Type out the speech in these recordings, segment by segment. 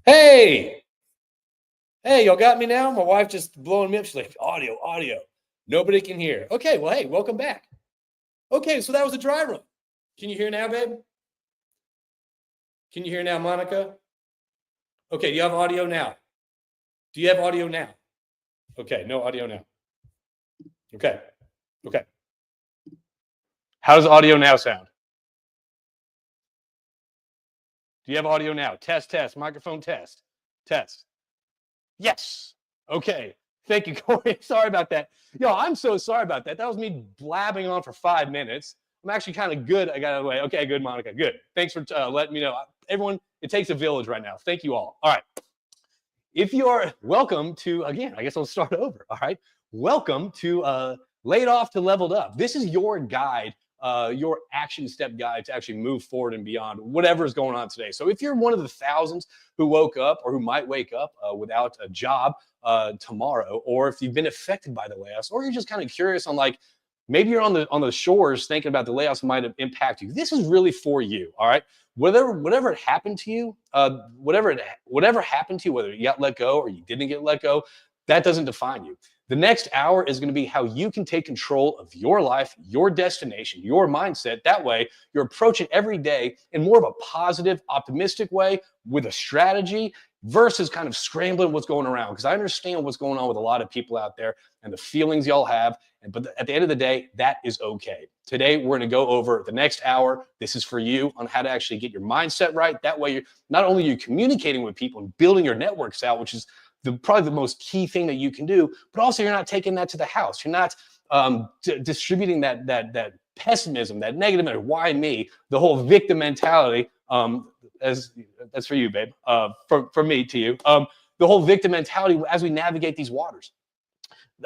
Hey, hey, y'all got me now? My wife just blowing me up. She's like, audio, audio. Nobody can hear. Okay, well, hey, welcome back. Okay, so that was a dry run. Can you hear now, babe? Can you hear now, Monica? Okay, do you have audio now? Do you have audio now? Okay, no audio now. Okay, okay. How does audio now sound? Do you have audio now? Test, test, microphone test, test. Yes. Okay. Thank you, Corey. Sorry about that. Yo, I'm so sorry about that. That was me blabbing on for 5 minutes. I'm actually kind of good. I got away. Okay, good, Monica. Good. Thanks for letting me know. Everyone, it takes a village right now. Thank you all. All right. If you are welcome to, again, I guess I'll start over. All right. Welcome to Laid Off to Leveled Up. This is your guide, your action step guide to actually move forward and beyond whatever is going on today. So if you're one of the thousands who woke up or who might wake up without a job tomorrow, or if you've been affected by the layoffs, or you're just kind of curious on like, maybe you're on the shores thinking about the layoffs might impact you. This is really for you. All right. Whatever it happened to you, whatever happened to you, whether you got let go or you didn't get let go, that doesn't define you. The next hour is going to be how you can take control of your life, your destination, your mindset. That way, you're approaching every day in more of a positive, optimistic way with a strategy versus kind of scrambling what's going around. Because I understand what's going on with a lot of people out there and the feelings y'all have. But at the end of the day, that is okay. Today, we're going to go over the next hour. This is for you on how to actually get your mindset right. That way, you're not only you're communicating with people and building your networks out, which is probably the most key thing that you can do, but also you're not taking that to the house. You're not distributing that pessimism, that negative, why me, the whole victim mentality. That's for you, babe. For me to you, the whole victim mentality as we navigate these waters.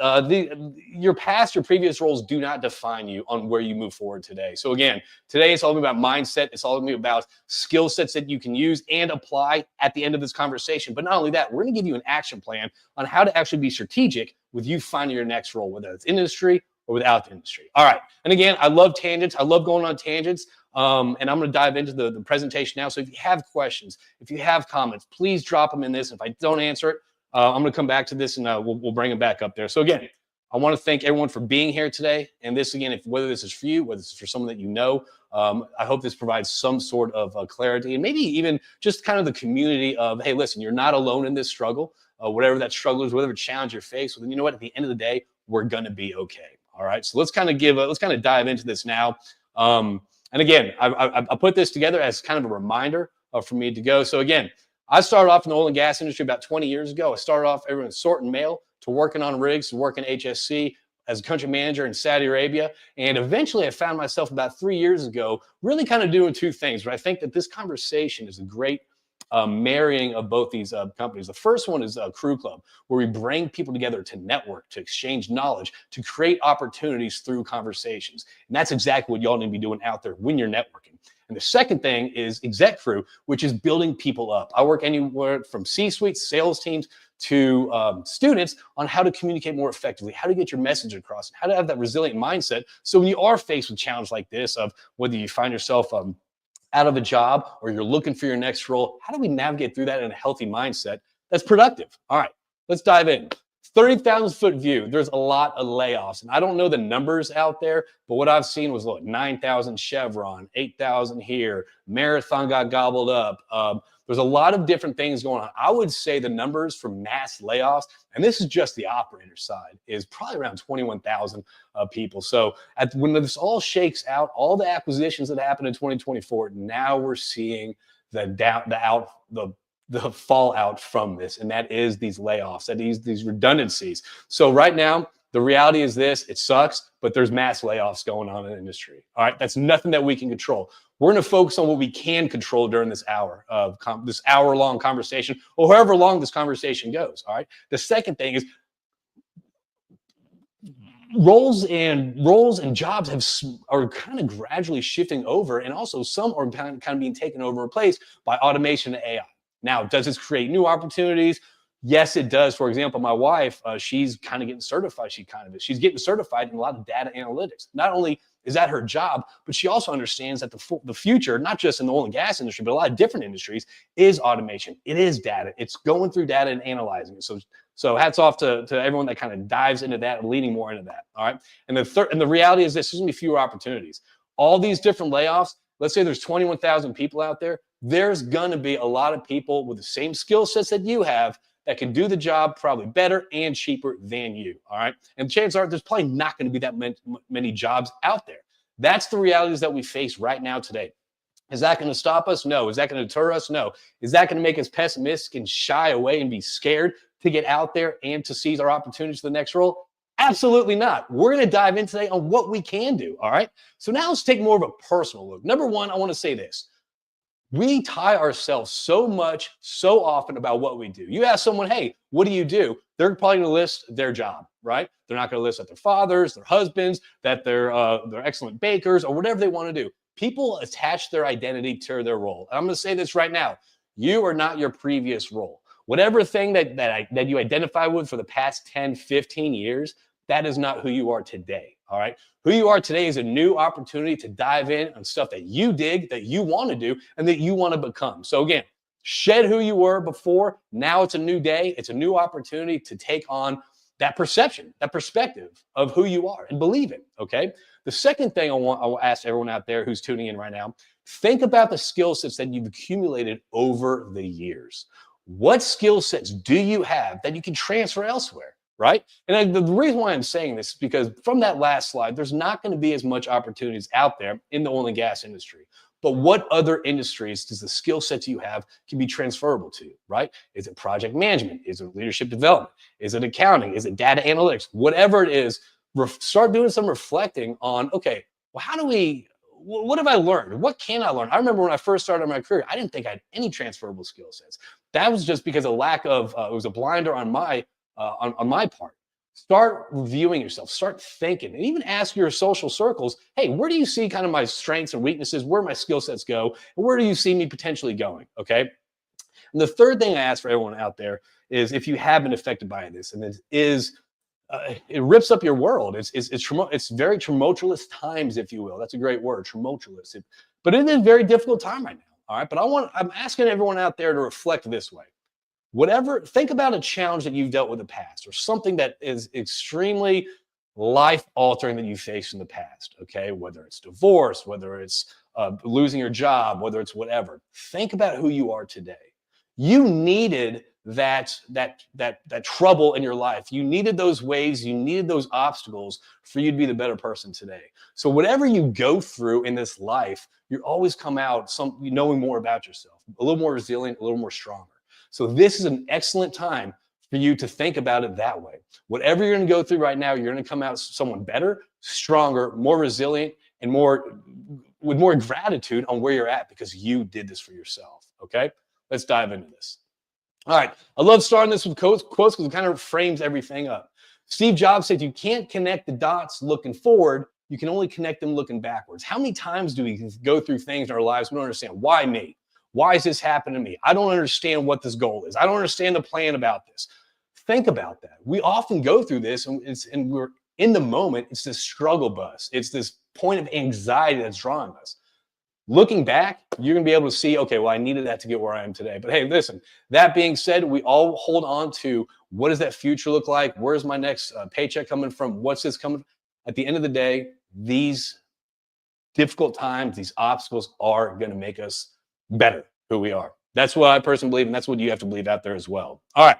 Your past, your previous roles do not define you on where you move forward today. So again, today it's all about mindset. It's all about skill sets that you can use and apply at the end of this conversation. But not only that, we're going to give you an action plan on how to actually be strategic with you finding your next role, whether it's industry or without the industry. All right. And again, I love tangents. I love going on tangents. And I'm going to dive into the presentation now. So if you have questions, if you have comments, please drop them in this. If I don't answer it, I'm going to come back to this and we'll bring it back up there. So again, I want to thank everyone for being here today. And this, again, whether this is for you, whether it's for someone that you know, I hope this provides some sort of clarity and maybe even just kind of the community of, hey, listen, you're not alone in this struggle, whatever that struggle is, whatever challenge you're faced with. And you know what? At the end of the day, we're going to be okay. All right. So let's kind of dive into this now. And again, I put this together as kind of a reminder for me to go. So again, I started off in the oil and gas industry about 20 years ago. I started off everyone sorting mail to working on rigs, to working HSC as a country manager in Saudi Arabia. And eventually I found myself about 3 years ago really kind of doing two things. But I think that this conversation is a great marrying of both these companies. The first one is Crew Club, where we bring people together to network, to exchange knowledge, to create opportunities through conversations. And that's exactly what y'all need to be doing out there when you're networking. And the second thing is Exec Crew, which is building people up. I work anywhere from C-suite, sales teams, to students on how to communicate more effectively, how to get your message across, how to have that resilient mindset. So when you are faced with challenges like this, of whether you find yourself out of a job or you're looking for your next role, how do we navigate through that in a healthy mindset that's productive? All right, let's dive in. 30,000 foot view, there's a lot of layoffs. And I don't know the numbers out there, but what I've seen was, look, 9,000 Chevron, 8,000 here, Marathon got gobbled up. There's a lot of different things going on. I would say the numbers for mass layoffs, and this is just the operator side, is probably around 21,000 people. So when this all shakes out, all the acquisitions that happened in 2024, now we're seeing the fallout from this, and that is these layoffs, that is these redundancies. So right now, the reality is this: it sucks, but there's mass layoffs going on in the industry. All right, that's nothing that we can control. We're going to focus on what we can control during this hour of this hour-long conversation, or however long this conversation goes. All right. The second thing is roles and jobs are kind of gradually shifting over, and also some are kind of being taken over and replaced by automation and AI. Now, does this create new opportunities? Yes, it does. For example, my wife, she's kind of getting certified. She's getting certified in a lot of data analytics, not only is at her job, but she also understands that the future, not just in the oil and gas industry, but a lot of different industries, is automation. It is data. It's going through data and analyzing it. So hats off to everyone that kind of dives into that and leaning more into that. All right. And the reality is this: there's gonna be fewer opportunities. All these different layoffs. Let's say there's 21,000 people out there. There's gonna be a lot of people with the same skill sets that you have that can do the job probably better and cheaper than you. All right. And chances are there's probably not going to be that many jobs out there. That's the realities that we face right now today. Is that going to stop us? No. Is that going to deter us? No. Is that going to make us pessimistic and shy away and be scared to get out there and to seize our opportunities for the next role? Absolutely not. We're going to dive in today on what we can do. All right. So now let's take more of a personal look. Number one, I want to say this. We tie ourselves so much, so often about what we do. You ask someone, hey, what do you do? They're probably going to list their job, right? They're not going to list that their fathers, their husbands, that they're excellent bakers, or whatever they want to do. People attach their identity to their role. I'm going to say this right now. You are not your previous role. Whatever thing that you identify with for the past 10, 15 years, that is not who you are today, all right? Who you are today is a new opportunity to dive in on stuff that you dig, that you want to do, and that you want to become. So again, shed who you were before. Now it's a new day. It's a new opportunity to take on that perception, that perspective of who you are and believe it, okay? The second thing I will ask everyone out there who's tuning in right now, think about the skill sets that you've accumulated over the years. What skill sets do you have that you can transfer elsewhere? Right? And the reason why I'm saying this is because from that last slide, there's not going to be as much opportunities out there in the oil and gas industry. But what other industries does the skill sets you have can be transferable to, right? Is it project management? Is it leadership development? Is it accounting? Is it data analytics? Whatever it is, start doing some reflecting on, okay, well, what have I learned? What can I learn? I remember when I first started my career, I didn't think I had any transferable skill sets. That was just because of lack of, it was a blinder on my part. Start reviewing yourself, start thinking, and even ask your social circles, hey, where do you see kind of my strengths and weaknesses, where my skill sets go, and where do you see me potentially going, okay? And the third thing I ask for everyone out there is, if you have been affected by this, and it rips up your world. It's very tumultuous times, if you will. That's a great word, tumultuous. But it is a very difficult time right now, all right? But I'm asking everyone out there to reflect this way. Think about a challenge that you've dealt with in the past, or something that is extremely life-altering that you faced in the past, okay? Whether it's divorce, whether it's losing your job, whether it's whatever. Think about who you are today. You needed that trouble in your life. You needed those waves, you needed those obstacles for you to be the better person today. So whatever you go through in this life, you always come out knowing more about yourself, a little more resilient, a little more stronger. So this is an excellent time for you to think about it that way. Whatever you're going to go through right now, you're going to come out someone better, stronger, more resilient, and with more gratitude on where you're at, because you did this for yourself. Okay, let's dive into this. All right, I love starting this with quotes because it kind of frames everything up. Steve Jobs said, you can't connect the dots looking forward. You can only connect them looking backwards. How many times do we go through things in our lives we don't understand? Why me? Why is this happening to me? I don't understand what this goal is. I don't understand the plan about this. Think about that. We often go through this, and we're in the moment. It's this struggle bus. It's this point of anxiety that's drawing us. Looking back, you're going to be able to see, okay, well, I needed that to get where I am today. But hey, listen, that being said, we all hold on to, what does that future look like? Where's my next paycheck coming from? What's this coming? At the end of the day, these difficult times, these obstacles are going to make us better who we are. That's what I personally believe, and that's what you have to believe out there as well. All right.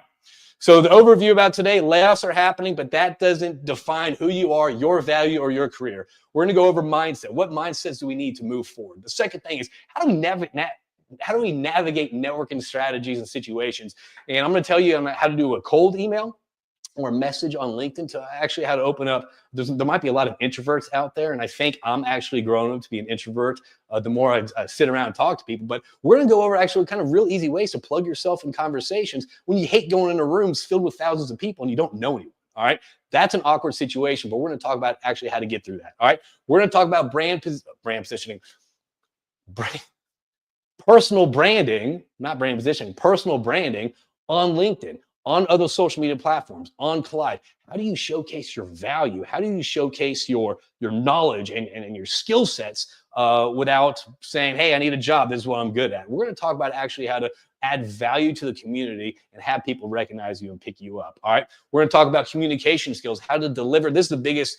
So the overview about today, layoffs are happening, but that doesn't define who you are, your value, or your career. We're going to go over mindset. What mindsets do we need to move forward? The second thing is, how do we navigate networking strategies and situations? And I'm going to tell you how to do a cold email or a message on LinkedIn, to actually how to open up. There might be a lot of introverts out there, and I think I'm actually growing up to be an introvert the more I sit around and talk to people. But we're going to go over actually kind of real easy ways to plug yourself in conversations when you hate going into rooms filled with thousands of people and you don't know anyone. All right, that's an awkward situation, but we're going to talk about actually how to get through that. All right, we're going to talk about brand positioning, personal branding, not brand positioning, personal branding on LinkedIn, on other social media platforms, on Collide. How do you showcase your value? How do you showcase your knowledge and your skill sets without saying, hey, I need a job. This is what I'm good at. We're going to talk about actually how to add value to the community and have people recognize you and pick you up. All right. We're going to talk about communication skills, how to deliver. This is the biggest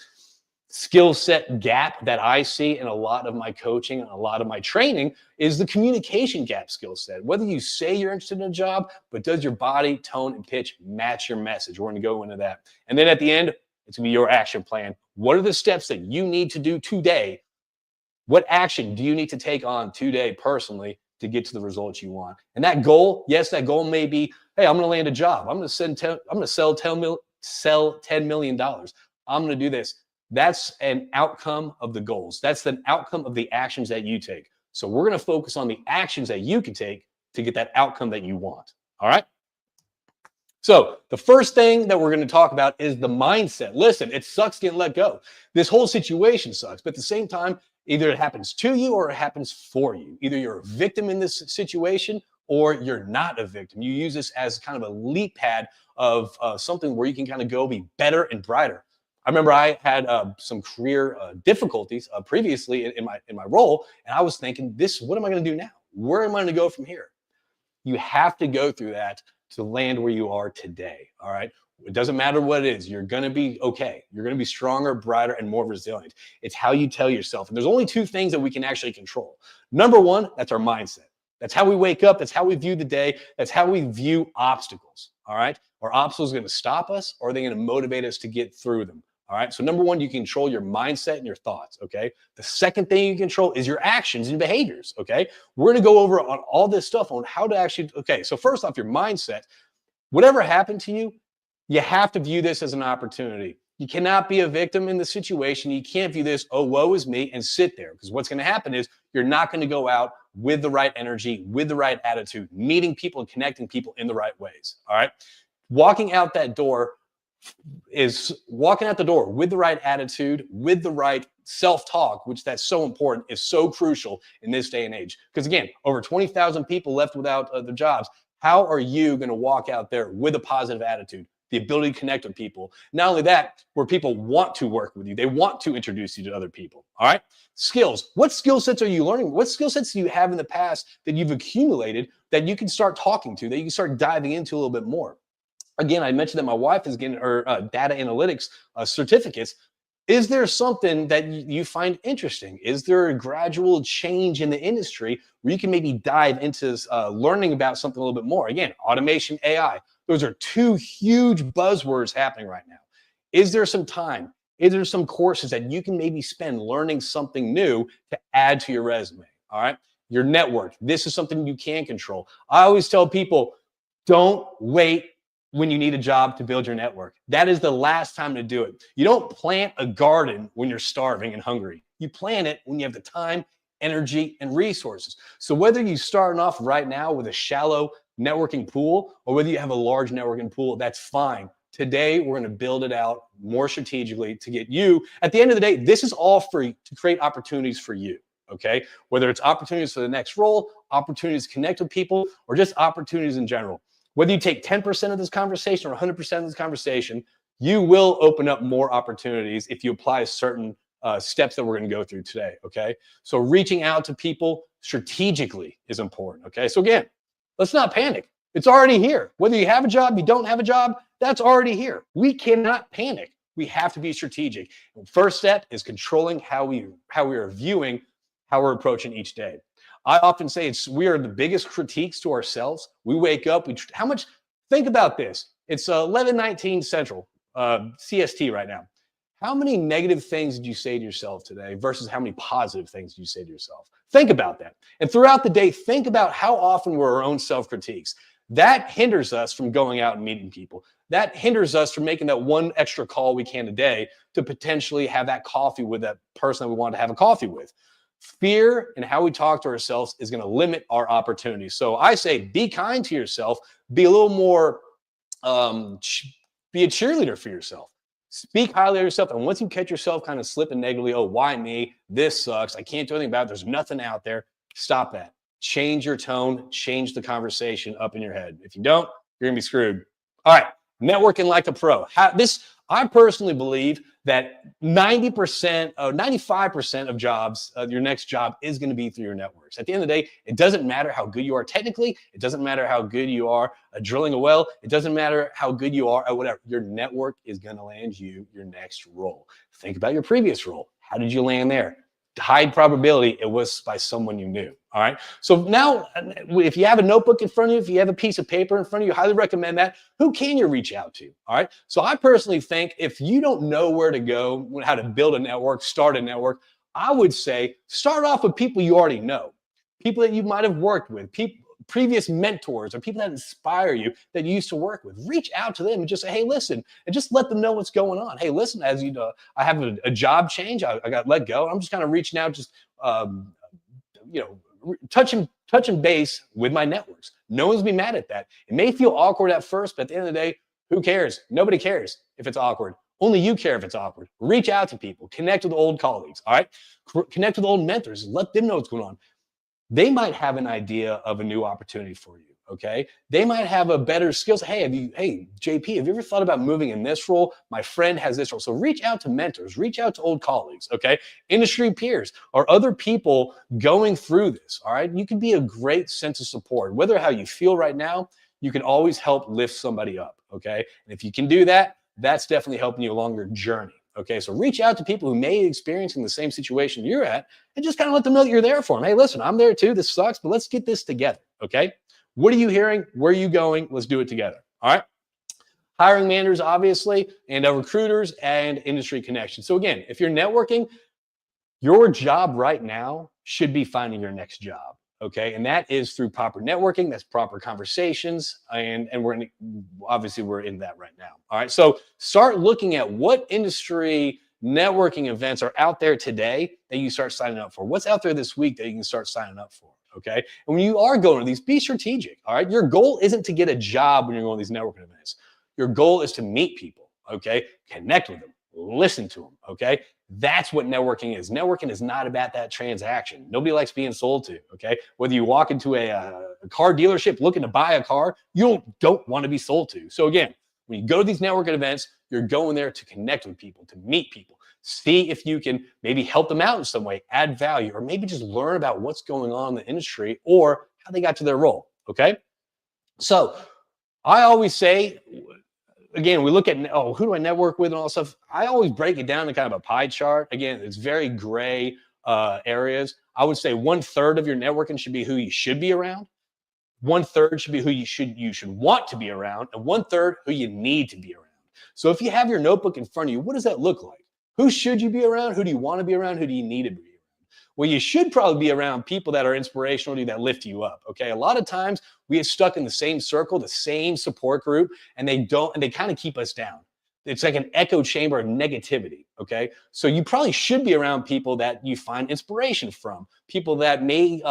skill set gap that I see in a lot of my coaching and a lot of my training is the communication gap skill set. Whether you say you're interested in a job, but does your body, tone, and pitch match your message? We're going to go into that. And then at the end, it's going to be your action plan. What are the steps that you need to do today? What action do you need to take on today personally to get to the results you want? And that goal, yes, that goal may be, hey, I'm going to land a job. I'm going to sell $10 million. I'm going to do this. That's an outcome of the goals. That's an outcome of the actions that you take. So we're going to focus on the actions that you can take to get that outcome that you want. All right. So the first thing that we're going to talk about is the mindset. Listen, it sucks getting let go. This whole situation sucks, but at the same time, either it happens to you or it happens for you. Either you're a victim in this situation or you're not a victim. You use this as kind of a leap pad of something where you can kind of go be better and brighter. I remember I had some career difficulties previously in my role, and I was thinking, what am I going to do now? Where am I going to go from here? You have to go through that to land where you are today. All right. It doesn't matter what it is. You're going to be okay. You're going to be stronger, brighter, and more resilient. It's how you tell yourself. And there's only two things that we can actually control. Number one, that's our mindset. That's how we wake up. That's how we view the day. That's how we view obstacles. All right. Are obstacles going to stop us, or are they going to motivate us to get through them? All right. So number one, you control your mindset and your thoughts. Okay. The second thing you control is your actions and behaviors. Okay. We're going to go over on all this stuff on how to actually. Okay. So first off, your mindset, whatever happened to you, you have to view this as an opportunity. You cannot be a victim in the situation. You can't view this, oh, woe is me, and sit there. Because what's going to happen is you're not going to go out with the right energy, with the right attitude, meeting people and connecting people in the right ways. All right. Walking out the door with the right attitude, with the right self-talk, which that's so important, is so crucial in this day and age. Because again, over 20,000 people left without their jobs. How are you going to walk out there with a positive attitude? The ability to connect with people. Not only that, where people want to work with you. They want to introduce you to other people. All right. Skills. What skill sets are you learning? What skill sets do you have in the past that you've accumulated that you can start talking to, that you can start diving into a little bit more? Again, I mentioned that my wife is getting her data analytics certificates. Is there something that you find interesting? Is there a gradual change in the industry where you can maybe dive into learning about something a little bit more? Again, automation, AI. Those are two huge buzzwords happening right now. Is there some time? Is there some courses that you can maybe spend learning something new to add to your resume? All right. Your network. This is something you can control. I always tell people, don't wait when you need a job to build your network. That is the last time to do it. You don't plant a garden when you're starving and hungry. You plant it when you have the time, energy, and resources. So whether you're starting off right now with a shallow networking pool or whether you have a large networking pool, that's fine. Today, we're going to build it out more strategically to get you. At the end of the day, this is all free to create opportunities for you. Okay. Whether it's opportunities for the next role, opportunities to connect with people, or just opportunities in general. Whether you take 10% of this conversation or 100% of this conversation, you will open up more opportunities if you apply certain steps that we're going to go through today. Okay. So reaching out to people strategically is important. Okay. So again, let's not panic. It's already here. Whether you have a job, you don't have a job, that's already here. We cannot panic. We have to be strategic. And first step is controlling how we are viewing, how we're approaching each day. I often say we are the biggest critiques to ourselves. We wake up, think about this. It's 11:19 Central, CST right now. How many negative things did you say to yourself today versus how many positive things did you say to yourself? Think about that. And throughout the day, think about how often we're our own self-critiques. That hinders us from going out and meeting people. That hinders us from making that one extra call we can a day to potentially have that coffee with that person that we want to have a coffee with. Fear and how we talk to ourselves is going to limit our opportunities. So I say, be kind to yourself, be a little more, be a cheerleader for yourself. Speak highly of yourself. And once you catch yourself kind of slipping negatively, oh, why me? This sucks. I can't do anything about it. There's nothing out there. Stop that. Change your tone, change the conversation up in your head. If you don't, you're going to be screwed. All right, networking like a pro. I personally believe that 90%, 95% of jobs, your next job is going to be through your networks. At the end of the day, it doesn't matter how good you are technically. It doesn't matter how good you are at drilling a well. It doesn't matter how good you are at whatever. Your network is going to land you your next role. Think about your previous role. How did you land there? High probability it was by someone you knew. All right. So now, if you have a notebook in front of you, if you have a piece of paper in front of you, highly recommend that. Who can you reach out to? All right. So I personally think if you don't know where to go, how to build a network, start a network, I would say start off with people you already know, people that you might have worked with, people, previous mentors, or people that inspire you that you used to work with. Reach out to them and just say, hey, listen, and just let them know what's going on. Hey, listen, as you know, I have a job change. I got let go. I'm just kind of reaching out, just you know, touching base with my networks. No one's be mad at that. It may feel awkward at first, but at the end of the day, who cares? Nobody cares if it's awkward. Only you care if it's awkward. Reach out to people. Connect with old colleagues. All right. Connect with old mentors. Let them know what's going on. They might have an idea of a new opportunity for you. Okay. They might have a better skills. Hey, JP, have you ever thought about moving in this role? My friend has this role. So reach out to mentors, reach out to old colleagues. Okay. Industry peers or other people going through this. All right. You can be a great sense of support, whether how you feel right now, you can always help lift somebody up. Okay. And if you can do that, that's definitely helping you along your journey. Okay, so reach out to people who may be experiencing the same situation you're at and just kind of let them know that you're there for them. Hey, listen, I'm there too. This sucks, but let's get this together. Okay, what are you hearing? Where are you going? Let's do it together. All right. Hiring managers, obviously, and recruiters and industry connections. So again, if you're networking, your job right now should be finding your next job. Okay, and that is through proper networking. That's proper conversations, and obviously we're in that right now. All right, so start looking at what industry networking events are out there today that you start signing up for. What's out there this week that you can start signing up for? Okay, and when you are going to these, be strategic. All right, your goal isn't to get a job when you're going to these networking events. Your goal is to meet people. Okay, connect with them, listen to them. Okay, that's what networking is. Networking is not about that transaction. Nobody likes being sold to, okay? Whether you walk into a car dealership looking to buy a car, you don't want to be sold to. So again, when you go to these networking events, you're going there to connect with people, to meet people, see if you can maybe help them out in some way, add value, or maybe just learn about what's going on in the industry or how they got to their role, okay? So I always say, again, we look at, who do I network with and all that stuff. I always break it down to kind of a pie chart. Again, it's very gray areas. I would say 1/3 of your networking should be who you should be around. 1/3 should be who you should want to be around, and 1/3 who you need to be around. So if you have your notebook in front of you, what does that look like? Who should you be around? Who do you want to be around? Who do you need to be around? Well, you should probably be around people that are inspirational to you, that lift you up. Okay. A lot of times we get stuck in the same circle, the same support group, and they kind of keep us down. It's like an echo chamber of negativity. Okay. So you probably should be around people that you find inspiration from, people that may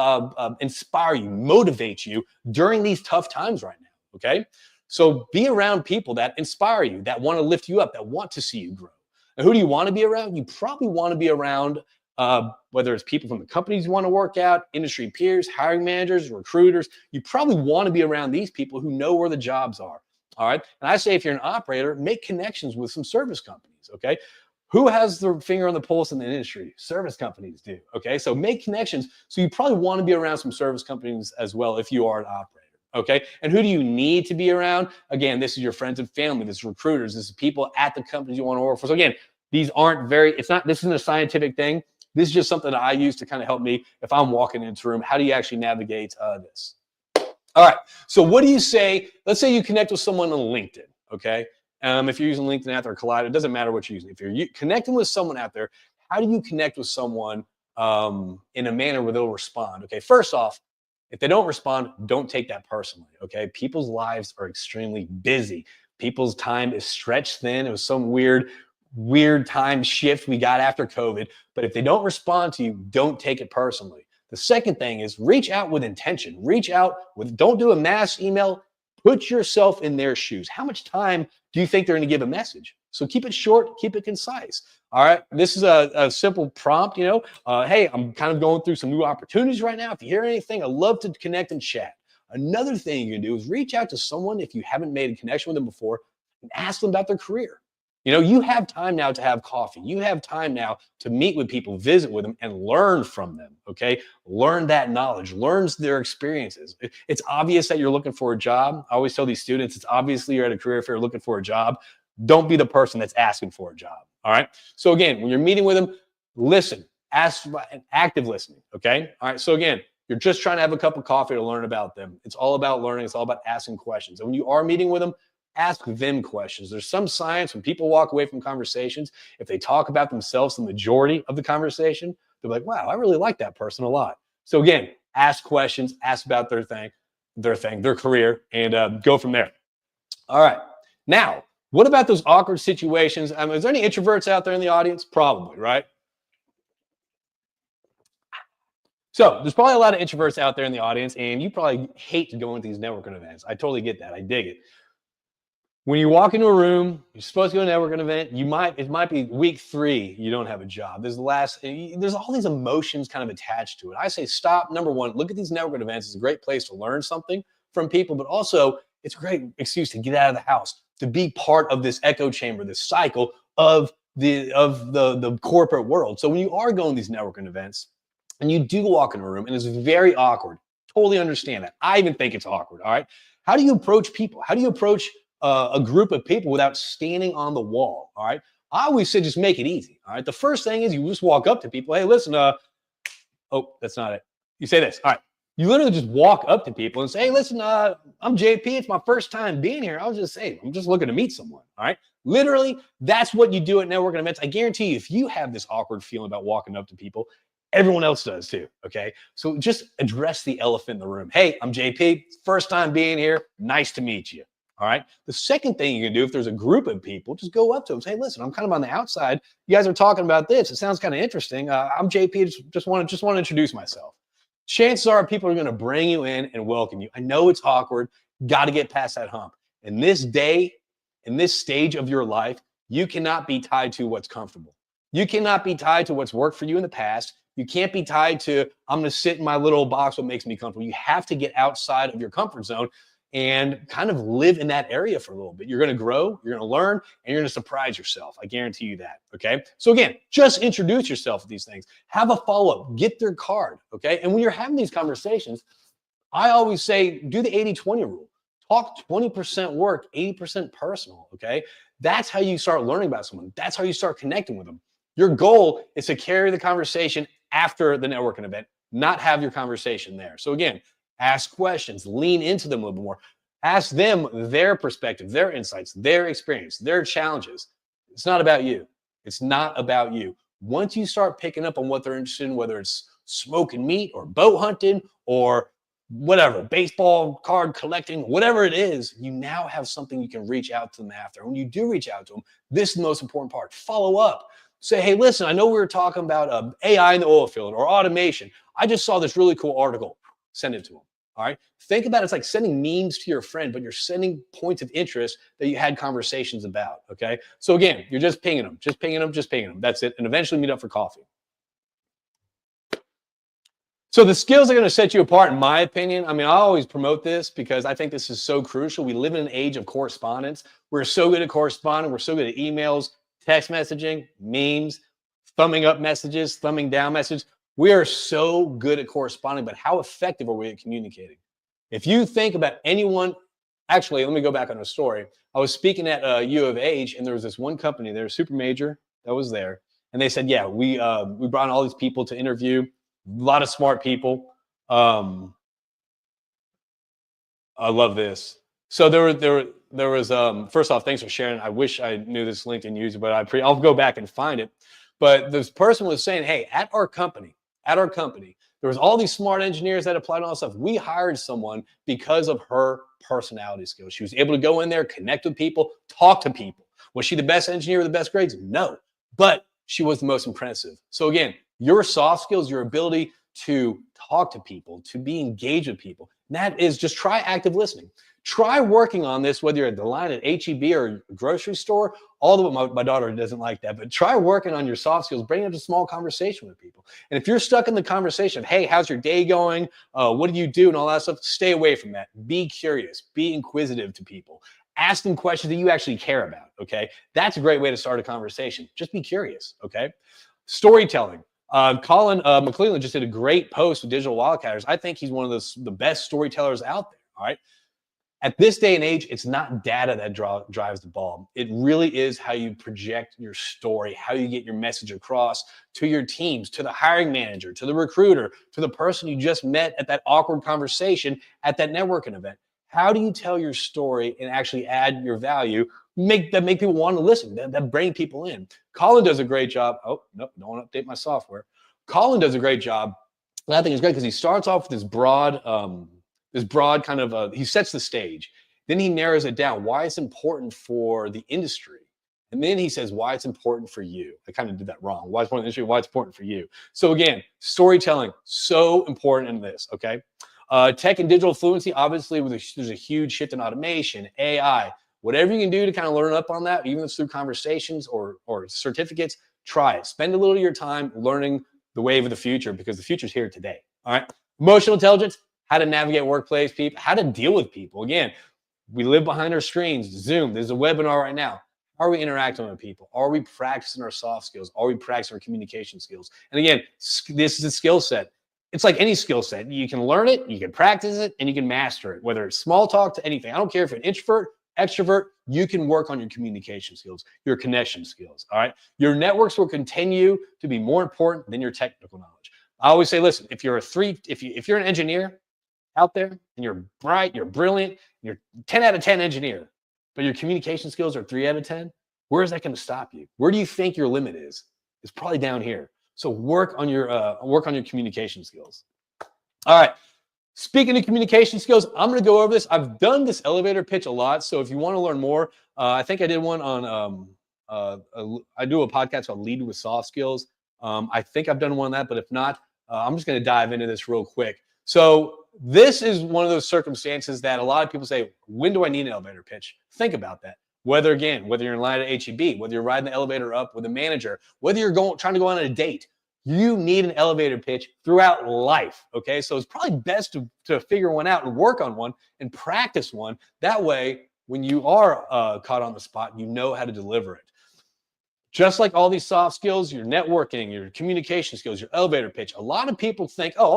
inspire you, motivate you during these tough times right now. Okay. So be around people that inspire you, that want to lift you up, that want to see you grow. And who do you want to be around? You probably want to be around whether it's people from the companies you want to work out, industry peers, hiring managers, recruiters. You probably want to be around these people who know where the jobs are. All right. And I say, if you're an operator, make connections with some service companies. Okay. Who has the finger on the pulse in the industry? Service companies do. Okay. So make connections. So you probably want to be around some service companies as well if you are an operator. Okay. And who do you need to be around? Again, this is your friends and family, this is recruiters, this is people at the companies you want to work for. So again, this isn't a scientific thing. This is just something that I use to kind of help me if I'm walking into a room. How do you actually navigate this? All right. So what do you say? Let's say you connect with someone on LinkedIn. Okay. If you're using LinkedIn out there, Collide, it doesn't matter what you're using. If you're connecting with someone out there, how do you connect with someone in a manner where they'll respond? Okay. First off, if they don't respond, don't take that personally. Okay. People's lives are extremely busy. People's time is stretched thin. It was some weird time shift we got after COVID. But if they don't respond to you, don't take it personally. The second thing is reach out with intention. Don't do a mass email. Put yourself in their shoes. How much time do you think they're going to give a message? So keep it short, keep it concise. All right. This is a simple prompt, hey, I'm kind of going through some new opportunities right now. If you hear anything, I'd love to connect and chat. Another thing you can do is reach out to someone if you haven't made a connection with them before and ask them about their career. You have time now to have coffee. You have time now to meet with people, visit with them, and learn from them. Okay. Learn that knowledge, learn their experiences. It's obvious that you're looking for a job. I always tell these students, it's obviously you're at a career fair looking for a job. Don't be the person that's asking for a job. All right. So again, when you're meeting with them, listen, ask, active listening. Okay. All right. So again, you're just trying to have a cup of coffee to learn about them. It's all about learning. It's all about asking questions. And when you are meeting with them, ask them questions. There's some science when people walk away from conversations, if they talk about themselves the majority of the conversation, they're like, wow, I really like that person a lot. So again, ask questions, ask about their career, and go from there. All right. Now, what about those awkward situations? Is there any introverts out there in the audience? Probably, right? So there's probably a lot of introverts out there in the audience, and you probably hate to go into these networking events. I totally get that. I dig it. When you walk into a room, you're supposed to go to a networking event. It might be week 3, you don't have a job. There's all these emotions kind of attached to it. I say stop. Number one, look at these networking events. It's a great place to learn something from people, but also it's a great excuse to get out of the house, to be part of this echo chamber, this cycle of the corporate world. So when you are going to these networking events and you do walk in a room and it's very awkward, totally understand that. I even think it's awkward. All right. How do you approach people? How do you approach a group of people without standing on the wall? All right. I always say just make it easy. All right. The first thing is you just walk up to people. Hey, listen, oh, that's not it. You say this. All right. You literally just walk up to people and say, hey, listen, I'm JP. It's my first time being here. I was just saying, I'm just looking to meet someone. All right. Literally, that's what you do at networking events. I guarantee you, if you have this awkward feeling about walking up to people, everyone else does too. Okay. So just address the elephant in the room. Hey, I'm JP. First time being here. Nice to meet you. All right. The second thing you can do, if there's a group of people, just go up to them. Say, hey, listen, I'm kind of on the outside. You guys are talking about this. It sounds kind of interesting. I'm JP. Just want to introduce myself. Chances are people are going to bring you in and welcome you. I know it's awkward. Got to get past that hump. In this day, in this stage of your life, you cannot be tied to what's comfortable. You cannot be tied to what's worked for you in the past. You can't be tied to, I'm going to sit in my little box, what makes me comfortable. You have to get outside of your comfort zone and kind of live in that area for a little bit. You're going to grow, you're going to learn, and you're going to surprise yourself. I guarantee you that. Okay. So again, just introduce yourself to these things. Have a follow-up, get their card. Okay. And when you're having these conversations, I always say, do the 80-20 rule. Talk 20% work, 80% personal. Okay. That's how you start learning about someone. That's how you start connecting with them. Your goal is to carry the conversation after the networking event, not have your conversation there. So again, ask questions, lean into them a little bit more. Ask them their perspective, their insights, their experience, their challenges. It's not about you. It's not about you. Once you start picking up on what they're interested in, whether it's smoking meat or bow hunting or whatever, baseball card collecting, whatever it is, you now have something you can reach out to them after. When you do reach out to them, this is the most important part. Follow up. Say, hey, listen, I know we were talking about AI in the oil field or automation. I just saw this really cool article. Send it to them. All right. Think about it. It's like sending memes to your friend, but you're sending points of interest that you had conversations about. Okay. So again, you're just pinging them, just pinging them, just pinging them. That's it. And eventually meet up for coffee. So the skills are going to set you apart, in my opinion. I mean, I always promote this because I think this is so crucial. We live in an age of correspondence. We're so good at corresponding. We're so good at emails, text messaging, memes, thumbing up messages, thumbing down messages. We are so good at corresponding, but how effective are we at communicating? If you think about anyone, actually, let me go back on a story. I was speaking at U of H, and there was this one company there, super major, that was there. And they said, yeah, we brought in all these people to interview, a lot of smart people. I love this. So there was first off, thanks for sharing. I wish I knew this LinkedIn user, but I'll go back and find it. But this person was saying, hey, at our company, there was all these smart engineers that applied all this stuff. We hired someone because of her personality skills. She was able to go in there, connect with people, talk to people. Was she the best engineer with the best grades? No, but she was the most impressive. So again, your soft skills, your ability to talk to people, to be engaged with people. And that is just try active listening. Try working on this, whether you're at the line at HEB or a grocery store. All the way, my daughter doesn't like that, but try working on your soft skills, bring up a small conversation with people. And if you're stuck in the conversation of, hey, how's your day going? What do you do? And all that stuff, stay away from that. Be curious, be inquisitive to people. Ask them questions that you actually care about, okay? That's a great way to start a conversation. Just be curious, okay? Storytelling. Colin McClelland just did a great post with Digital Wildcatters. I think he's one of the best storytellers out there, all right? At this day and age, it's not data that drives the ball. It really is how you project your story, how you get your message across to your teams, to the hiring manager, to the recruiter, to the person you just met at that awkward conversation at that networking event. How do you tell your story and actually add your value, make people want to listen, that bring people in? Colin does a great job. Oh, no, don't want to update my software. Colin does a great job. And I think it's great because he starts off with this broad kind of, he sets the stage. Then he narrows it down, why it's important for the industry. And then he says why it's important for you. I kind of did that wrong. Why it's important for the industry, why it's important for you. So again, storytelling, so important in this, okay? Tech and digital fluency, obviously, there's a huge shift in automation, AI, whatever you can do to kind of learn up on that, even if it's through conversations or certificates, try it. Spend a little of your time learning the wave of the future because the future's here today, all right? Emotional intelligence, how to navigate workplace people, how to deal with people. Again, we live behind our screens, Zoom, there's a webinar right now. Are we interacting with people? Are we practicing our soft skills? Are we practicing our communication skills? And again, this is a skill set. It's like any skill set. You can learn it, you can practice it, and you can master it, whether it's small talk to anything. I don't care if you're an introvert, extrovert, you can work on your communication skills, your connection skills, all right? Your networks will continue to be more important than your technical knowledge. I always say, listen, if you're an engineer out there and you're bright, you're brilliant, you're 10 out of 10 engineer, but your communication skills are 3 out of 10, where is that going to stop you? Where do you think your limit is? It's probably down here. So work on your communication skills. All right. Speaking of communication skills, I'm going to go over this. I've done this elevator pitch a lot. So if you want to learn more, I think I did one on, I do a podcast called Lead with Soft Skills. I think I've done one on that, but if not, I'm just going to dive into this real quick. So this is one of those circumstances that a lot of people say, when do I need an elevator pitch? Think about that. Whether you're in line at HEB, whether you're riding the elevator up with a manager, whether you're trying to go on a date, you need an elevator pitch throughout life, okay? So it's probably best to figure one out and work on one and practice one. That way, when you are caught on the spot, you know how to deliver it. Just like all these soft skills, your networking, your communication skills, your elevator pitch, a lot of people think, oh,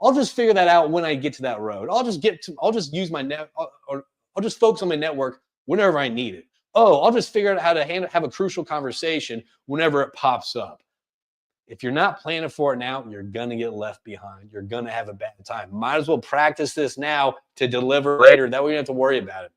I'll just figure that out when I get to that road. I'll just use my I'll just focus on my network whenever I need it. Oh, I'll just figure out how to have a crucial conversation whenever it pops up. If you're not planning for it now, you're going to get left behind. You're going to have a bad time. Might as well practice this now to deliver later. That way you don't have to worry about it.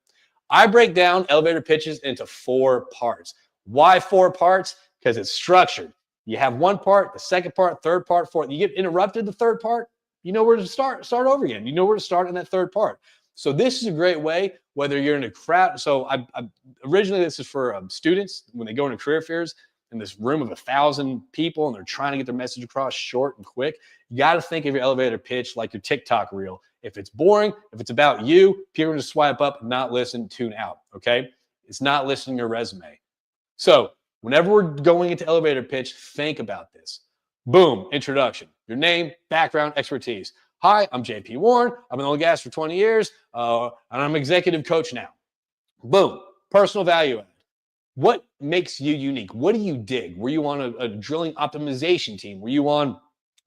I break down elevator pitches into 4 parts. Why 4 parts? Because it's structured. You have one part, the second part, third part, fourth. You get interrupted the third part, you know where to start over again. You know where to start in that third part. So this is a great way, whether you're in a crowd. So originally this is for students when they go into career fairs in this room of 1,000 people and they're trying to get their message across short and quick. You got to think of your elevator pitch like your TikTok reel. If it's boring, if it's about you, people are going to swipe up, not listen, tune out, okay? It's not listening to your resume. So whenever we're going into elevator pitch, think about this. Boom, introduction, your name, background, expertise. Hi, I'm JP Warren. I've been in oil and gas for 20 years, and I'm executive coach now. Boom, personal value add. What makes you unique? What do you dig? Were you on a drilling optimization team? Were you on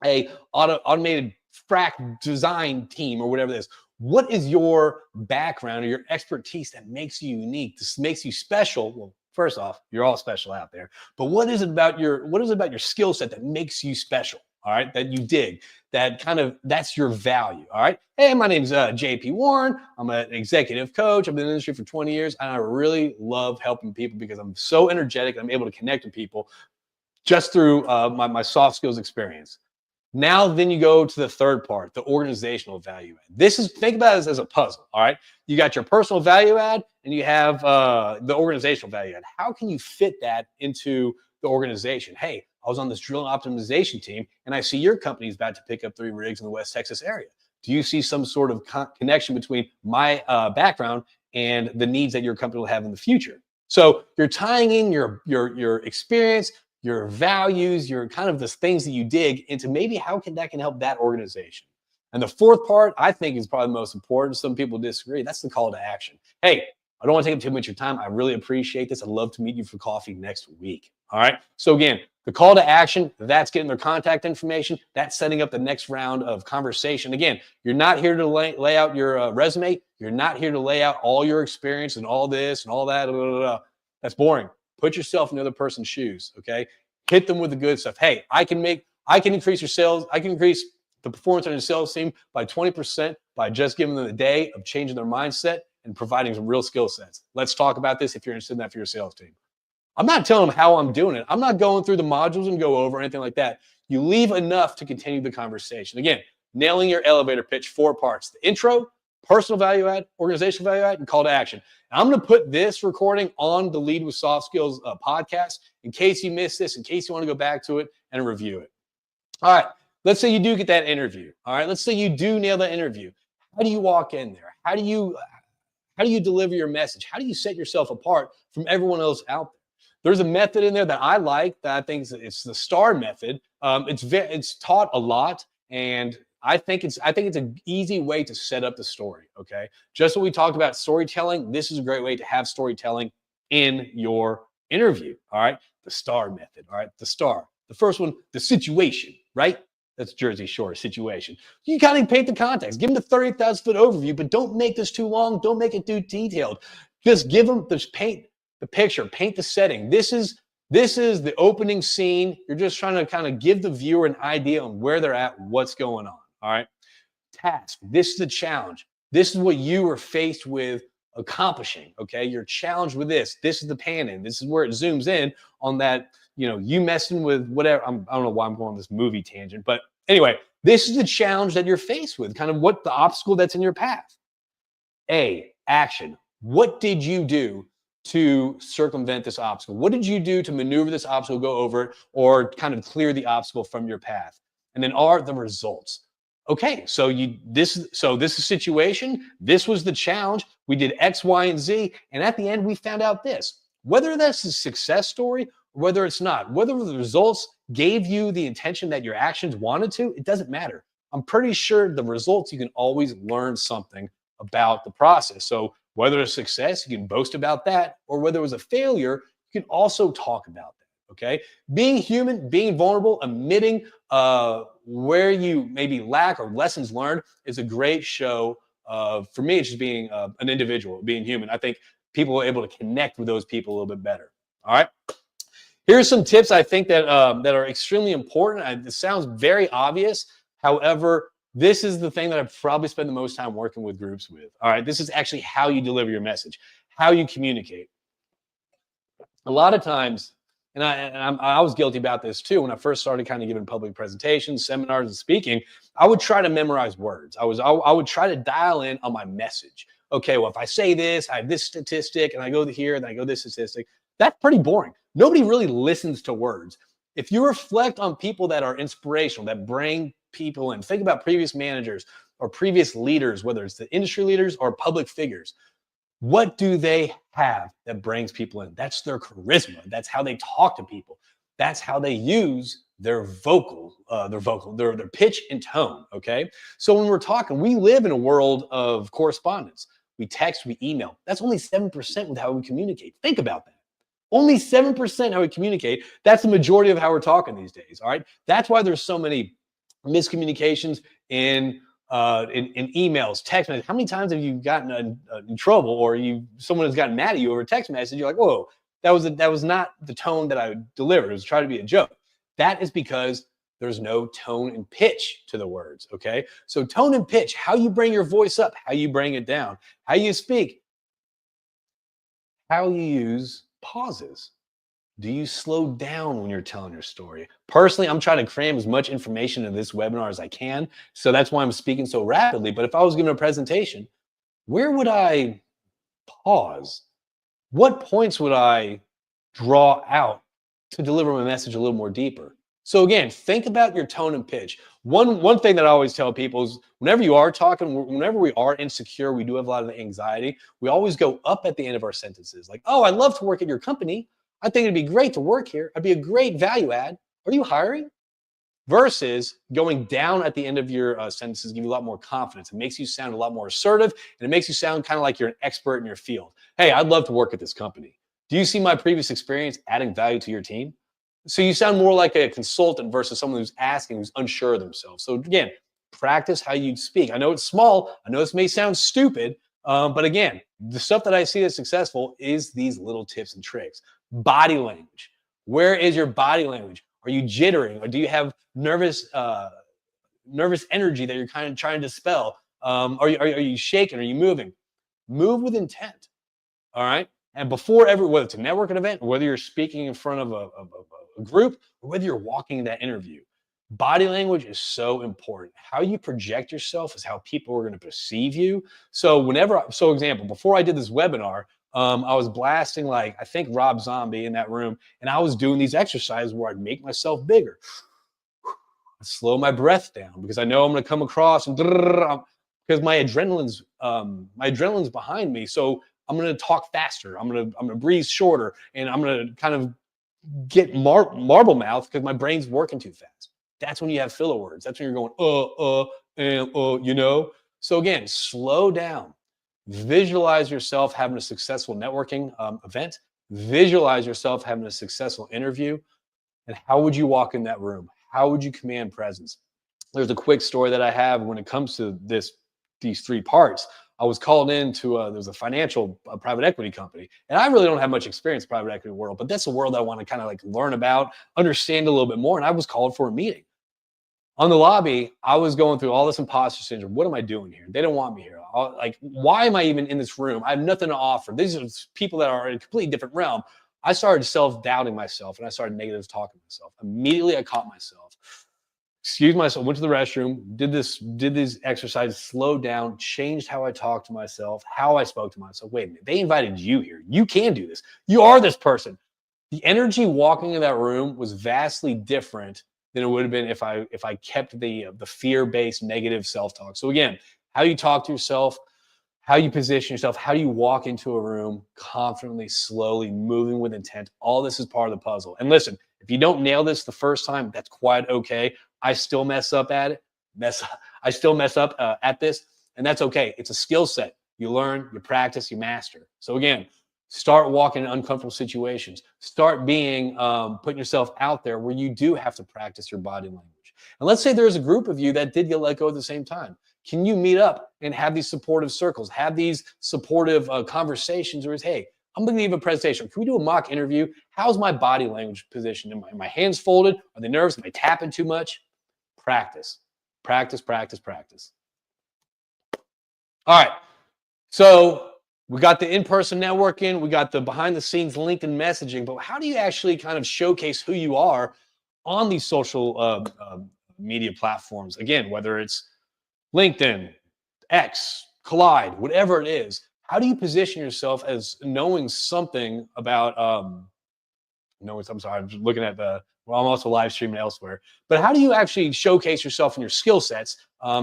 a automated frac design team or whatever it is? What is your background or your expertise that makes you unique? This makes you special. Well, first off, you're all special out there. But what is it about your skill set that makes you special? All right, that you dig, that's your value. All right. Hey, my name's JP Warren. I'm an executive coach. I've been in the industry for 20 years, and I really love helping people because I'm so energetic. I'm able to connect with people just through my soft skills experience. Now, then you go to the third part, the organizational value add. Think about this as a puzzle. All right. You got your personal value add, and you have the organizational value add. How can you fit that into the organization? Hey, I was on this drill and optimization team, and I see your company is about to pick up 3 rigs in the West Texas area. Do you see some sort of connection between my background and the needs that your company will have in the future? So you're tying in your experience, your values, your kind of the things that you dig into maybe how that can help that organization. And the fourth part, I think, is probably the most important. Some people disagree. That's the call to action. Hey, I don't want to take up too much of your time. I really appreciate this. I'd love to meet you for coffee next week. All right. So again, the call to action, that's getting their contact information. That's setting up the next round of conversation. Again, you're not here to lay out your resume. You're not here to lay out all your experience and all this and all that. Blah, blah, blah. That's boring. Put yourself in the other person's shoes. Okay. Hit them with the good stuff. Hey, I can increase your sales. I can increase the performance on your sales team by 20% by just giving them a day of changing their mindset and providing some real skill sets. Let's talk about this if you're interested in that for your sales team. I'm not telling them how I'm doing it. I'm not going through the modules and go over anything like that. You leave enough to continue the conversation. Again, nailing your elevator pitch, 4 parts: the intro, personal value add, organizational value add, and call to action. And I'm going to put this recording on the Lead with Soft Skills podcast in case you missed this, in case you want to go back to it and review it. All right. Let's say you do get that interview. All right. Let's say you do nail that interview. How do you walk in there? How do you deliver your message? How do you set yourself apart from everyone else out there? There's a method in there that I like that I think it's the STAR method. It's taught a lot, and I think it's an easy way to set up the story. Okay. Just what we talked about storytelling. This is a great way to have storytelling in your interview. All right. The STAR method. All right. The STAR. The first one, the situation, right? That's Jersey Shore situation. You got to paint the context. Give them the 30,000-foot overview, but don't make this too long. Don't make it too detailed. Just give them, just paint the picture, paint the setting. This is the opening scene. You're just trying to kind of give the viewer an idea on where they're at, what's going on. All right. Task. This is the challenge. This is what you were faced with accomplishing. Okay. You're challenged with this. This is the pan in. This is where it zooms in on that. You messing with whatever. I don't know why I'm going on this movie tangent, but anyway, this is the challenge that you're faced with, kind of what the obstacle that's in your path. A, action. What did you do to circumvent this obstacle? What did you do to maneuver this obstacle, go over it, or kind of clear the obstacle from your path? And then are the results. Okay, so this is situation. This was the challenge. We did X, Y, and Z, and at the end we found out this. Whether that's a success story, whether it's not, whether the results gave you the intention that your actions wanted to, it doesn't matter. I'm pretty sure the results, you can always learn something about the process. So whether it's success, you can boast about that, or whether it was a failure, you can also talk about that, okay? Being human, being vulnerable, admitting where you maybe lack or lessons learned is a great show. For me, it's just being an individual, being human. I think people are able to connect with those people a little bit better, all right? Here's some tips I think that are extremely important. It sounds very obvious. However, this is the thing that I probably spend the most time working with groups with. All right, this is actually how you deliver your message, how you communicate. A lot of times, and I was guilty about this too, when I first started kind of giving public presentations, seminars, and speaking, I would try to memorize words. I would try to dial in on my message. Okay, well, if I say this, I have this statistic, and I go here, and I go this statistic. That's pretty boring. Nobody really listens to words. If you reflect on people that are inspirational, that bring people in, think about previous managers or previous leaders, whether it's the industry leaders or public figures. What do they have that brings people in? That's their charisma. That's how they talk to people. That's how they use their pitch and tone. Okay. So when we're talking, we live in a world of correspondence. We text, we email. That's only 7% with how we communicate. Think about that. Only 7% how we communicate. That's the majority of how we're talking these days. All right. That's why there's so many miscommunications in emails, text messages. How many times have you gotten in trouble, or someone has gotten mad at you over a text message? You're like, whoa, that was not the tone that I delivered. It was trying to be a joke. That is because there's no tone and pitch to the words. Okay. So tone and pitch, how you bring your voice up, how you bring it down, how you speak, how you use pauses. Do you slow down when you're telling your story? Personally, I'm trying to cram as much information in this webinar as I can. So that's why I'm speaking so rapidly. But if I was giving a presentation, where would I pause? What points would I draw out to deliver my message a little more deeper? So again, think about your tone and pitch. One thing that I always tell people is whenever you are talking, whenever we are insecure, we do have a lot of anxiety. We always go up at the end of our sentences, like, "Oh, I'd love to work at your company. I think it'd be great to work here. I'd be a great value add. Are you hiring?" Versus going down at the end of your sentences give you a lot more confidence. It makes you sound a lot more assertive, and it makes you sound kind of like you're an expert in your field. "Hey, I'd love to work at this company. Do you see my previous experience adding value to your team?" So you sound more like a consultant versus someone who's asking, who's unsure of themselves. So again, practice how you speak. I know it's small. I know this may sound stupid, but again, the stuff that I see that's successful is these little tips and tricks. Body language. Where is your body language? Are you jittering, or do you have nervous energy that you're kind of trying to dispel? Are you shaking? Are you moving? Move with intent. All right. And before whether it's a networking event, or whether you're speaking in front of a group, or whether you're walking that interview, body language is so important. How you project yourself is how people are going to perceive you. So example, before I did this webinar, I was blasting, like, I think Rob Zombie in that room, and I was doing these exercises where I'd make myself bigger, slow my breath down because I know I'm going to come across and because my adrenaline's behind me. So I'm going to talk faster. I'm going to breathe shorter, and I'm going to kind of get marble mouth because my brain's working too fast. That's when you have filler words. That's when you're going and. So again, slow down. Visualize yourself having a successful networking event. Visualize yourself having a successful interview. And how would you walk in that room? How would you command presence? There's a quick story that I have when it comes to these three parts. I was called into there's a financial private equity company, and I really don't have much experience in the private equity world, but that's a world I want to kind of like learn about, understand a little bit more. And I was called for a meeting. On the lobby, I was going through all this imposter syndrome. What am I doing here? They don't want me here. Like, why am I even in this room? I have nothing to offer. These are people that are in a completely different realm. I started self-doubting myself, and I started negative talking to myself. Immediately, I caught myself. Excused myself, went to the restroom, did these exercises, slowed down, changed how I talked to myself, how I spoke to myself. Wait a minute, they invited you here. You can do this. You are this person. The energy walking in that room was vastly different than it would have been if I kept the fear-based negative self-talk. So again, how you talk to yourself, how you position yourself, how you walk into a room confidently, slowly, moving with intent. All this is part of the puzzle. And listen, if you don't nail this the first time, that's quite okay. I still mess up at it. I still mess up at this, and that's okay. It's a skill set. You learn, you practice, you master. So again, start walking in uncomfortable situations. Start putting yourself out there where you do have to practice your body language. And let's say there's a group of you that did get let go at the same time. Can you meet up and have these supportive circles, have these supportive conversations where it's, hey, I'm going to give a presentation. Can we do a mock interview? How's my body language positioned? Am my hands folded? Are they nervous? Am I tapping too much? Practice, practice, practice, practice. All right. So we got the in-person networking, we got the behind-the-scenes LinkedIn messaging, but how do you actually kind of showcase who you are on these social media platforms? Again, whether it's LinkedIn, X, Collide, whatever it is, how do you position yourself as knowing something about, I'm sorry, I'm just looking at well, I'm also live streaming elsewhere, but how do you actually showcase yourself and your skill sets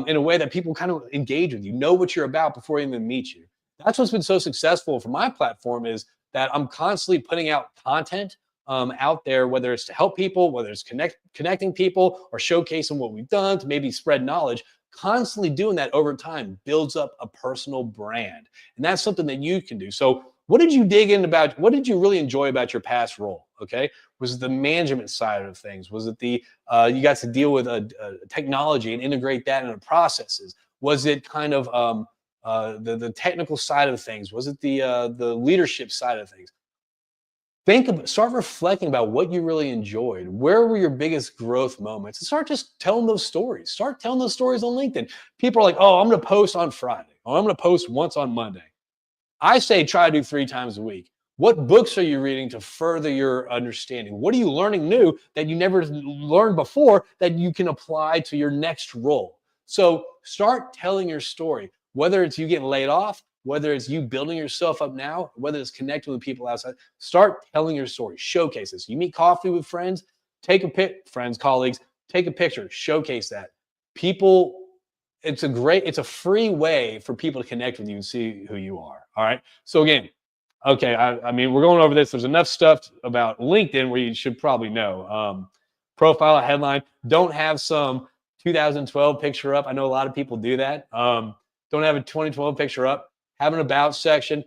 in a way that people kind of engage with you, know what you're about before they even meet you? That's what's been so successful for my platform, is that I'm constantly putting out content out there, whether it's to help people, whether it's connecting people, or showcasing what we've done to maybe spread knowledge. Constantly doing that over time builds up a personal brand. And that's something that you can do. So what did you dig in about? What did you really enjoy about your past role? Okay. Was it the management side of things? Was it you got to deal with technology and integrate that into processes? Was it kind of the technical side of things? Was it the leadership side of things? Start reflecting about what you really enjoyed. Where were your biggest growth moments? And start just telling those stories. Start telling those stories on LinkedIn. People are like, oh, I'm going to post on Friday, or I'm going to post once on Monday. I say try to do 3 times a week. What books are you reading to further your understanding? What are you learning new that you never learned before that you can apply to your next role? So start telling your story, whether it's you getting laid off, whether it's you building yourself up now, whether it's connecting with people outside. Start telling your story, showcase this. You meet coffee with friends, Take a pic, friends, colleagues, take a picture, showcase that. People, it's a free way for people to connect with you and see who you are. All right. So again, okay, I mean, we're going over this. There's enough stuff about LinkedIn where you should probably know. Profile, headline. Don't have some 2012 picture up. I know a lot of people do that. Don't have a 2012 picture up. Have an about section.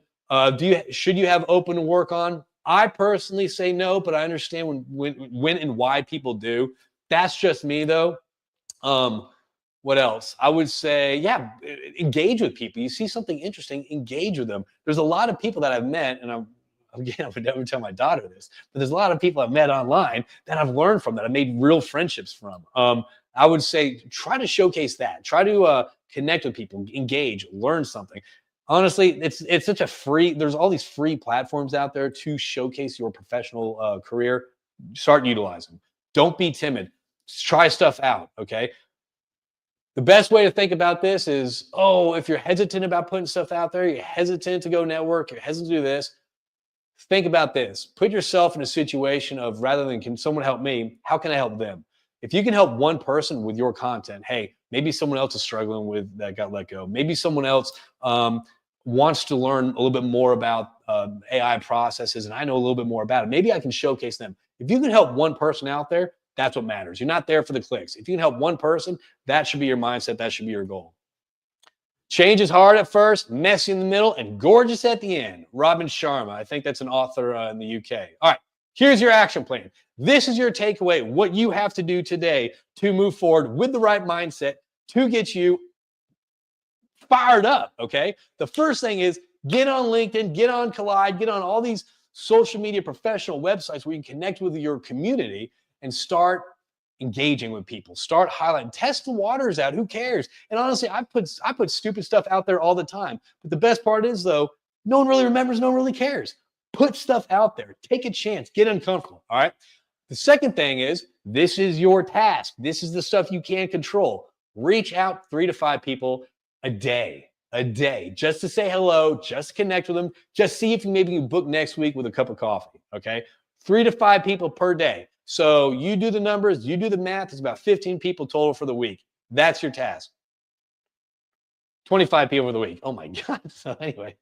Should you have open to work on? I personally say no, but I understand when and why people do. That's just me though. What else? I would say, yeah, engage with people. You see something interesting, engage with them. There's a lot of people that I've met, and I would never tell my daughter this, but there's a lot of people I've met online that I've learned from, that I've made real friendships from. I would say try to showcase that. Try to connect with people, engage, learn something. Honestly, it's such a free. There's all these free platforms out there to showcase your professional career. Start utilizing. Don't be timid. Just try stuff out. Okay. The best way to think about this is, if you're hesitant about putting stuff out there, you're hesitant to go network, you're hesitant to do this, think about this. Put yourself in a situation of, rather than can someone help me, how can I help them? If you can help one person with your content, hey, maybe someone else is struggling with that got let go. Maybe someone else wants to learn a little bit more about AI processes, and I know a little bit more about it. Maybe I can showcase them. If you can help one person out there, that's what matters. You're not there for the clicks. If you can help one person, that should be your mindset. That should be your goal. Change is hard at first, messy in the middle, and gorgeous at the end. Robin Sharma. I think that's an author in the UK. All right, here's your action plan. This is your takeaway, what you have to do today to move forward with the right mindset to get you fired up, okay? The first thing is get on LinkedIn, get on Collide, get on all these social media professional websites where you can connect with your community and start engaging with people. Start highlighting, test the waters out. Who cares? And honestly, I put stupid stuff out there all the time. But the best part is though, no one really remembers, no one really cares. Put stuff out there. Take a chance. Get uncomfortable. All right. The second thing is, this is your task. This is the stuff you can't control. Reach out 3 to 5 people a day, just to say hello, just connect with them, just see if maybe you book next week with a cup of coffee. Okay. 3 to 5 people per day. So you do the numbers, you do the math, it's about 15 people total for the week. That's your task. 25 people for the week. Oh my God. So anyway, if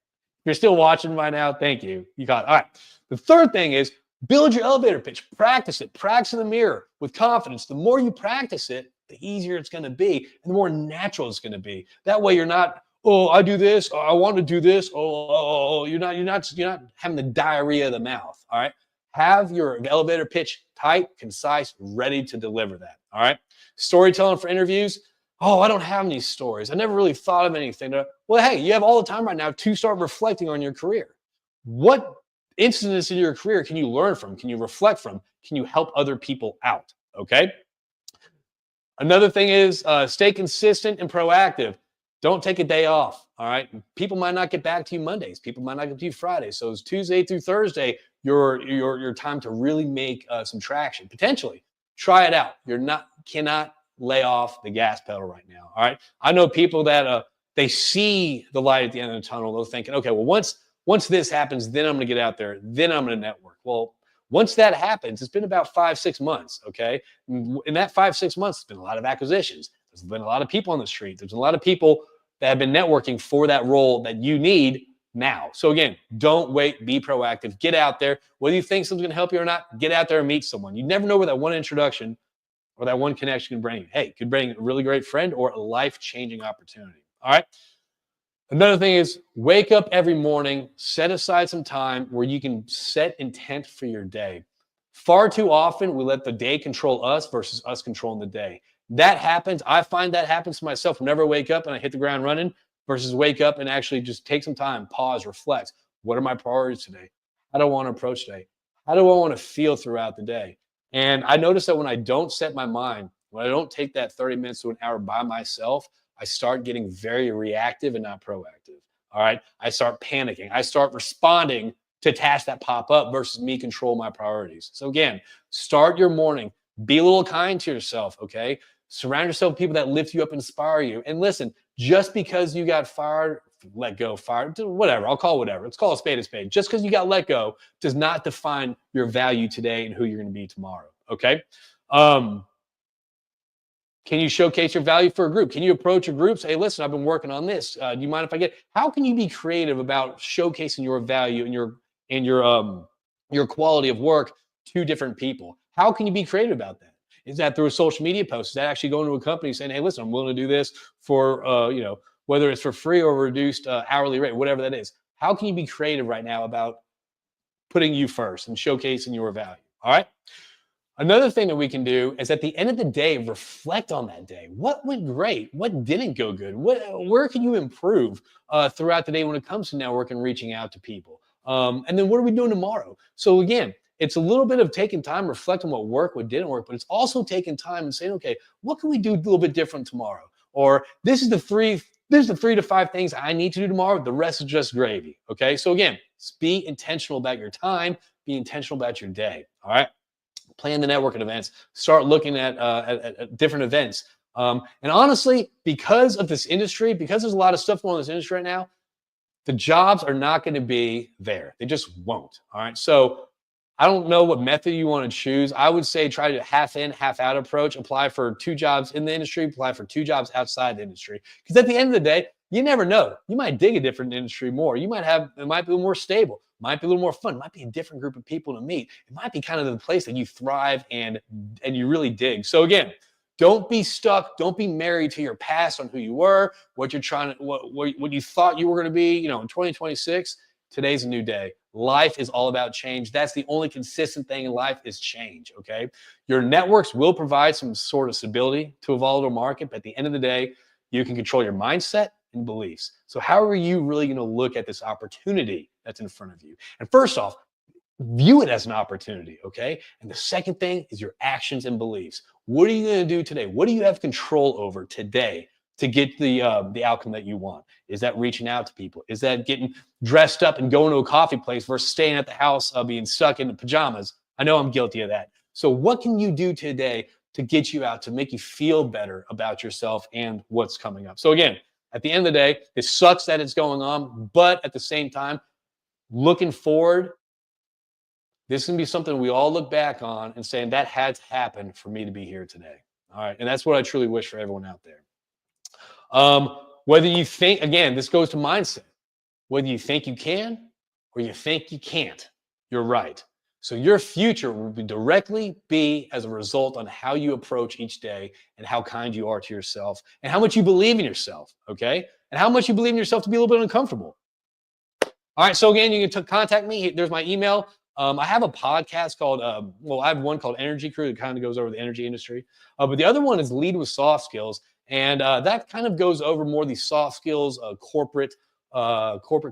you're still watching by now, thank you. You got it. All right. The third thing is build your elevator pitch. Practice it. Practice in the mirror with confidence. The more you practice it, the easier it's going to be and the more natural it's going to be. That way you're not, I do this, I want to do this. You're not having the diarrhea of the mouth. All right. Have your elevator pitch tight, concise, ready to deliver that. All right. Storytelling for interviews. I don't have any stories. I never really thought of anything. Well, hey, you have all the time right now to start reflecting on your career. What incidents in your career can you learn from? Can you reflect from? Can you help other people out? Okay. Another thing is stay consistent and proactive. Don't take a day off. All right. People might not get back to you Mondays. People might not get to you Fridays. So it's Tuesday through Thursday, your time to really make some traction. Potentially try it out. Cannot lay off the gas pedal right now. All right. I know people that they see the light at the end of the tunnel. They're thinking, okay, well, once this happens, then I'm going to get out there. Then I'm going to network. Well, once that happens, it's been about 5-6 months. Okay. In that 5-6 months, there's been a lot of acquisitions. There's been a lot of people on the street. There's a lot of people that have been networking for that role that you need now. So again, don't wait, be proactive, get out there. Whether you think something's going to help you or not, get out there and meet someone. You never know where that one introduction or that one connection can bring you. Hey, it could bring a really great friend or a life-changing opportunity. All right. Another thing is wake up every morning, set aside some time where you can set intent for your day. Far too often, we let the day control us versus us controlling the day. That happens. I find that happens to myself whenever I wake up and I hit the ground running versus wake up and actually just take some time, pause, reflect. What are my priorities today? How do I want to approach today? How do I want to feel throughout the day? And I notice that when I don't set my mind, when I don't take that 30 minutes to an hour by myself, I start getting very reactive and not proactive. All right. I start panicking. I start responding to tasks that pop up versus me control my priorities. So again, start your morning. Be a little kind to yourself. Okay. Surround yourself with people that lift you up, inspire you. And listen, just because you got fired, let go, fired, whatever, I'll call it whatever. Let's call a spade a spade. Just because you got let go does not define your value today and who you're going to be tomorrow. Okay. Can you showcase your value for a group? Can you approach a group? Say, hey, listen, I've been working on this. Do you mind if I get? How can you be creative about showcasing your value and your quality of work to different people? How can you be creative about that? Is that through a social media post? Is that actually going to a company saying, hey, listen, I'm willing to do this for whether it's for free or reduced hourly rate, whatever that is. How can you be creative right now about putting you first and showcasing your value? All right. Another thing that we can do is at the end of the day, reflect on that day. What went great? What didn't go good? Where can you improve throughout the day when it comes to networking and reaching out to people? And then what are we doing tomorrow? So again, it's a little bit of taking time, reflect on what worked, what didn't work, but it's also taking time and saying, okay, what can we do a little bit different tomorrow? Or this is the 3 to 5 things I need to do tomorrow. The rest is just gravy. Okay. So again, be intentional about your time, be intentional about your day. All right. Plan the networking events, start looking at different events. And honestly, because of this industry, because there's a lot of stuff going on in this industry right now, the jobs are not going to be there. They just won't. All right. So I don't know what method you want to choose. I would say try to half in, half out approach. Apply for 2 jobs in the industry, apply for 2 jobs outside the industry. Because at the end of the day, you never know. You might dig a different industry more. It might be a little more stable, might be a little more fun, might be a different group of people to meet. It might be kind of the place that you thrive and you really dig. So again, don't be stuck. Don't be married to your past on who you were, what you're trying to, what you thought you were going to be, in 2026. Today's a new day. Life is all about change. That's the only consistent thing in life is change, okay? Your networks will provide some sort of stability to a volatile market, but at the end of the day, you can control your mindset and beliefs. So how are you really going to look at this opportunity that's in front of you? And first off, view it as an opportunity, okay? And the second thing is your actions and beliefs. What are you going to do today? What do you have control over today to get the outcome that you want? Is that reaching out to people? Is that getting dressed up and going to a coffee place versus staying at the house being stuck in the pajamas? I know I'm guilty of that. So what can you do today to get you out, to make you feel better about yourself and what's coming up? So again, at the end of the day, it sucks that it's going on, but at the same time, looking forward, this is going to be something we all look back on and saying that had to happen for me to be here today. All right. And that's what I truly wish for everyone out there. Whether you think, again, this goes to mindset, whether you think you can or you think you can't, you're right. So your future will directly be as a result on how you approach each day and how kind you are to yourself and how much you believe in yourself, okay? And how much you believe in yourself to be a little bit uncomfortable. All right, so again, you can contact me. There's my email. I have a podcast called, I have one called Energy Crew that kind of goes over the energy industry. But the other one is Lead with Soft Skills. And that kind of goes over more these soft skills, corporate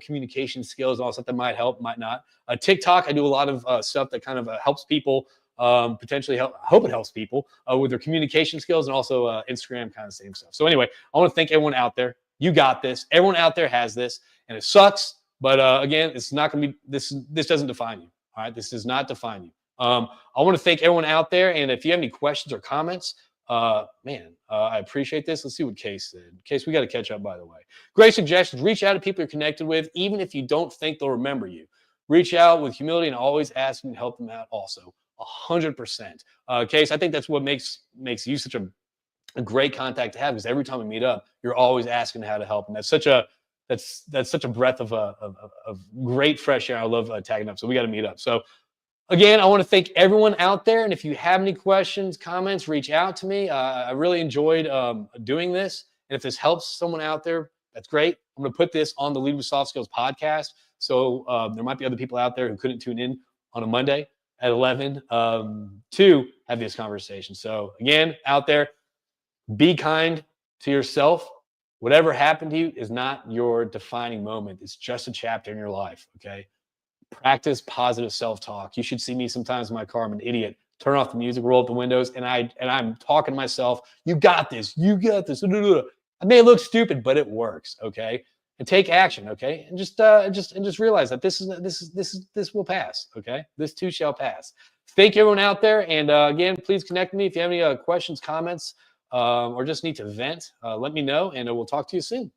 communication skills, and all stuff that might help, might not. TikTok, I do a lot of stuff that kind of helps people, potentially hope it helps people with their communication skills, and also Instagram, kind of same stuff. So anyway, I want to thank everyone out there. You got this. Everyone out there has this, and it sucks. But again, it's not going to be, this doesn't define you. All right, this does not define you. I want to thank everyone out there, and if you have any questions or comments, I appreciate this. Let's see what Case said. Case, we got to catch up, by the way. Great suggestions. Reach out to people you're connected with, even if you don't think they'll remember you. Reach out with humility and always ask them to help them out also. 100%. Case, I think that's what makes you such a great contact to have, because every time we meet up, you're always asking how to help. And that's such a breath of great fresh air. I love tagging up. So we got to meet up. So again, I want to thank everyone out there. And if you have any questions, comments, reach out to me. I really enjoyed doing this. And if this helps someone out there, that's great. I'm going to put this on the Lead with Soft Skills podcast. So there might be other people out there who couldn't tune in on a Monday at 11 to have this conversation. So again, out there, be kind to yourself. Whatever happened to you is not your defining moment. It's just a chapter in your life, okay? Practice positive self-talk. You should see me sometimes in my car. I'm an idiot. Turn off the music, roll up the windows, and I'm talking to myself. You got this. You got this. I may look stupid, but it works, okay? And take action, okay? And just realize that this will pass, okay? This too shall pass. Thank you, everyone out there, and again, please connect with me if you have any questions, comments, or just need to vent. Let me know, and we'll talk to you soon.